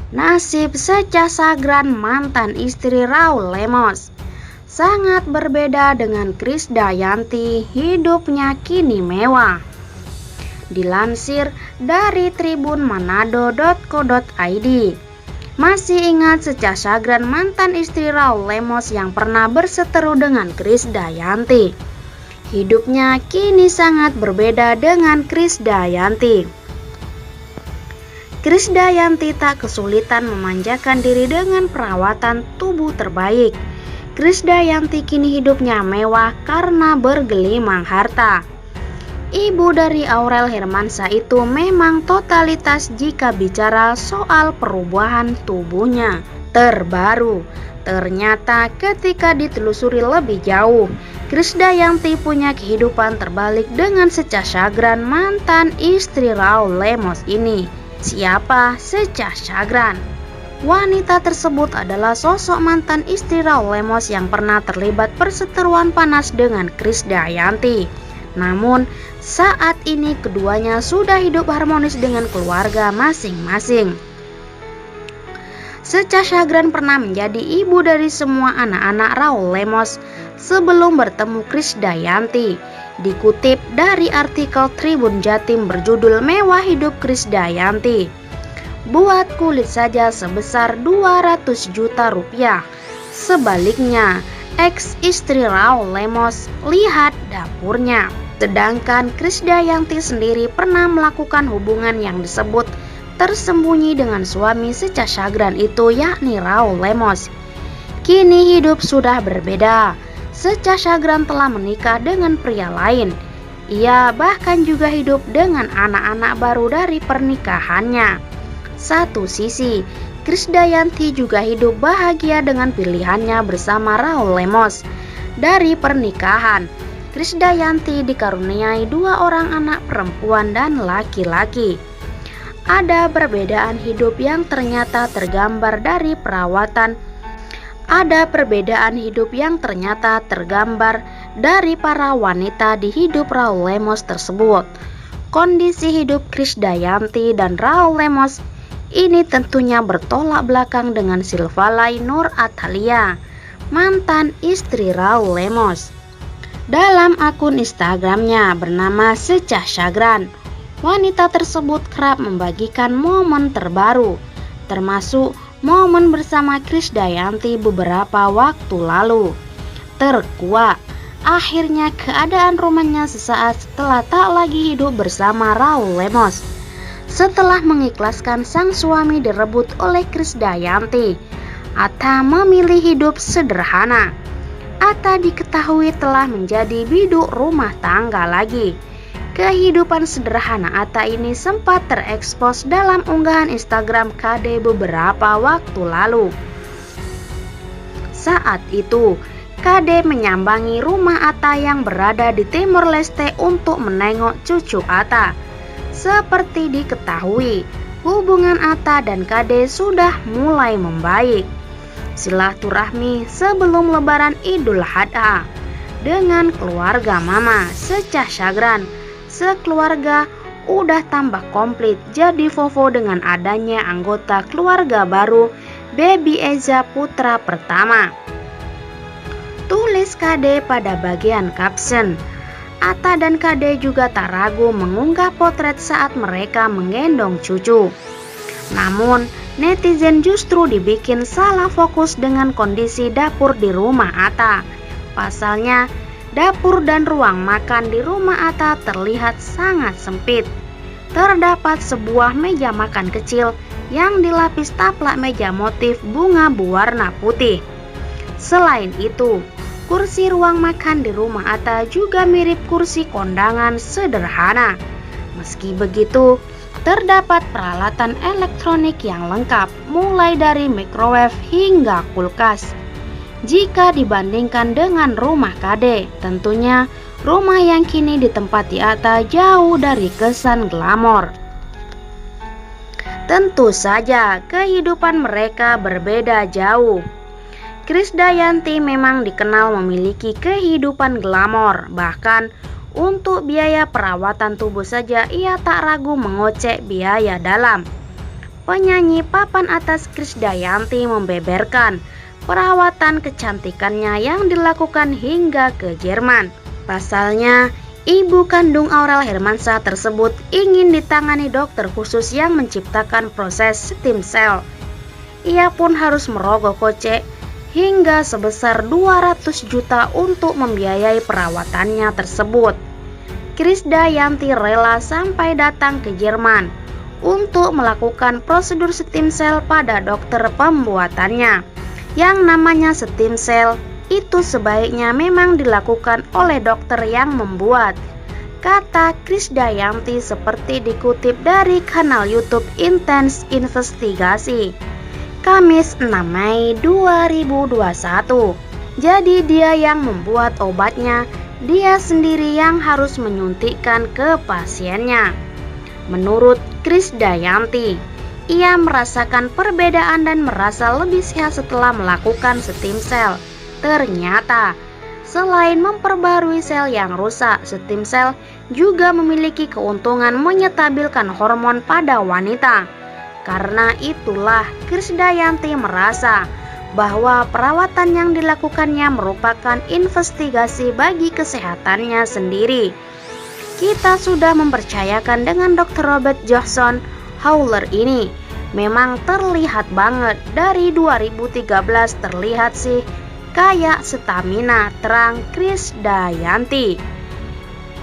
Nasib Secah Sagran mantan istri Raul Lemos sangat berbeda dengan Krisdayanti, hidupnya kini mewah. Dilansir dari Tribun Manado.co.id, masih ingat Secah Sagran mantan istri Raul Lemos yang pernah berseteru dengan Krisdayanti? Hidupnya kini sangat berbeda dengan Krisdayanti. Krisdayanti tak kesulitan memanjakan diri dengan perawatan tubuh terbaik. Krisdayanti kini hidupnya mewah karena bergelimang harta. Ibu dari Aurel Hermansyah itu memang totalitas jika bicara soal perubahan tubuhnya terbaru. Ternyata ketika ditelusuri lebih jauh, Krisdayanti punya kehidupan terbalik dengan Secah Sagran mantan istri Raul Lemos ini. Siapa Secah Sagran? Wanita tersebut adalah sosok mantan istri Raul Lemos yang pernah terlibat perseteruan panas dengan Krisdayanti. Namun, saat ini keduanya sudah hidup harmonis dengan keluarga masing-masing. Secah Sagran pernah menjadi ibu dari semua anak-anak Raul Lemos sebelum bertemu Krisdayanti. Dikutip dari artikel Tribun Jatim berjudul Mewah Hidup Krisdayanti. Buat kulit saja sebesar 200 juta rupiah. Sebaliknya, ex-istri Raul Lemos, lihat dapurnya. Sedangkan Krisdayanti sendiri pernah melakukan hubungan yang disebut tersembunyi dengan suami Secah Sagran itu, yakni Raul Lemos. Kini hidup sudah berbeda. Secah Sagran telah menikah dengan pria lain. Ia bahkan juga hidup dengan anak-anak baru dari pernikahannya. Satu sisi, Krisdayanti juga hidup bahagia dengan pilihannya bersama Raul Lemos. Dari pernikahan, Krisdayanti dikaruniai 2 orang anak perempuan dan laki-laki. Ada perbedaan hidup yang ternyata tergambar dari perawatan. Ada perbedaan hidup yang ternyata tergambar dari para wanita di hidup Raul Lemos tersebut. Kondisi hidup Krisdayanti dan Raul Lemos ini tentunya bertolak belakang dengan Silvalai Nur Atalia, mantan istri Raul Lemos. Dalam akun Instagramnya bernama Secah Sagran, wanita tersebut kerap membagikan momen terbaru, termasuk momen bersama Krisdayanti beberapa waktu lalu. Terkuak, akhirnya keadaan rumahnya sesaat setelah tak lagi hidup bersama Raul Lemos. Setelah mengikhlaskan sang suami direbut oleh Krisdayanti, Atta memilih hidup sederhana. Atta diketahui telah menjadi biduk rumah tangga lagi. Kehidupan sederhana Atta ini sempat terekspos dalam unggahan Instagram KD beberapa waktu lalu. Saat itu, KD menyambangi rumah Atta yang berada di Timor Leste untuk menengok cucu Atta. Seperti diketahui, hubungan Atta dan KD sudah mulai membaik. Silaturahmi sebelum Lebaran Idul Adha dengan keluarga Mama Secah Sagran. Sekeluarga udah tambah komplit jadi Vovo dengan adanya anggota keluarga baru, Baby Eza putra pertama. Tulis KD pada bagian caption. Atta dan KD juga tak ragu mengunggah potret saat mereka menggendong cucu. Namun, netizen justru dibikin salah fokus dengan kondisi dapur di rumah Atta. Pasalnya, dapur dan ruang makan di rumah Atta terlihat sangat sempit. Terdapat sebuah meja makan kecil yang dilapis taplak meja motif bunga berwarna putih. Selain itu, kursi ruang makan di rumah Atta juga mirip kursi kondangan sederhana. Meski begitu, terdapat peralatan elektronik yang lengkap, mulai dari microwave hingga kulkas. Jika dibandingkan dengan rumah KD, tentunya rumah yang kini ditempati Atta jauh dari kesan glamor. Tentu saja kehidupan mereka berbeda jauh. Krisdayanti memang dikenal memiliki kehidupan glamor, bahkan untuk biaya perawatan tubuh saja ia tak ragu mengocek biaya dalam. penyanyi papan atas Krisdayanti membeberkan perawatan kecantikannya yang dilakukan hingga ke Jerman. Pasalnya, ibu kandung Aurel Hermansyah tersebut ingin ditangani dokter khusus yang menciptakan proses stem cell. Ia pun harus merogoh kocek hingga sebesar 200 juta untuk membiayai perawatannya tersebut. Krisdayanti rela sampai datang ke Jerman untuk melakukan prosedur stem cell pada dokter pembuatannya. Yang namanya stem cell itu sebaiknya memang dilakukan oleh dokter yang membuat, kata Krisdayanti seperti dikutip dari kanal YouTube Intense Investigasi, Kamis 6 Mei 2021. Jadi dia yang membuat obatnya, dia sendiri yang harus menyuntikkan ke pasiennya. Menurut Krisdayanti, ia merasakan perbedaan dan merasa lebih sehat setelah melakukan stem cell. Ternyata, selain memperbarui sel yang rusak, stem cell juga memiliki keuntungan menyetabilkan hormon pada wanita. Karena itulah Krisdayanti merasa bahwa perawatan yang dilakukannya merupakan investigasi bagi kesehatannya sendiri. Kita sudah mempercayakan dengan Dr. Robert Johnson Howler ini. Memang terlihat banget dari 2013 terlihat sih kayak stamina terang Krisdayanti.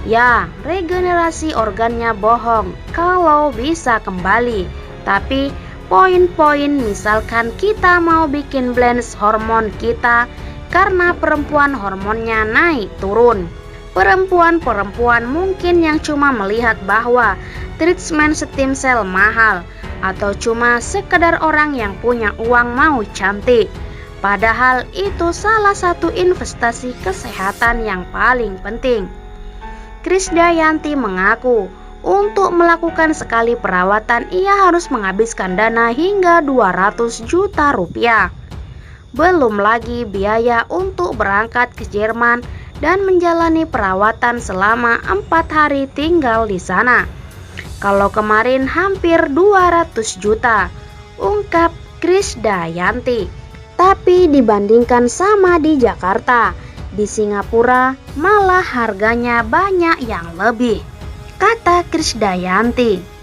Ya, regenerasi organnya bohong kalau bisa kembali. Tapi poin-poin misalkan kita mau bikin balance hormon kita karena perempuan hormonnya naik turun. Perempuan-perempuan mungkin yang cuma melihat bahwa treatment stem cell mahal atau cuma sekedar orang yang punya uang mau cantik. Padahal itu salah satu investasi kesehatan yang paling penting. Krisdayanti mengaku untuk melakukan sekali perawatan ia harus menghabiskan dana hingga 200 juta rupiah. Belum lagi biaya untuk berangkat ke Jerman dan menjalani perawatan selama 4 hari tinggal di sana. Kalau kemarin hampir 200 juta, ungkap Krisdayanti. Tapi dibandingkan sama di Jakarta, di Singapura malah harganya banyak yang lebih, kata Krisdayanti.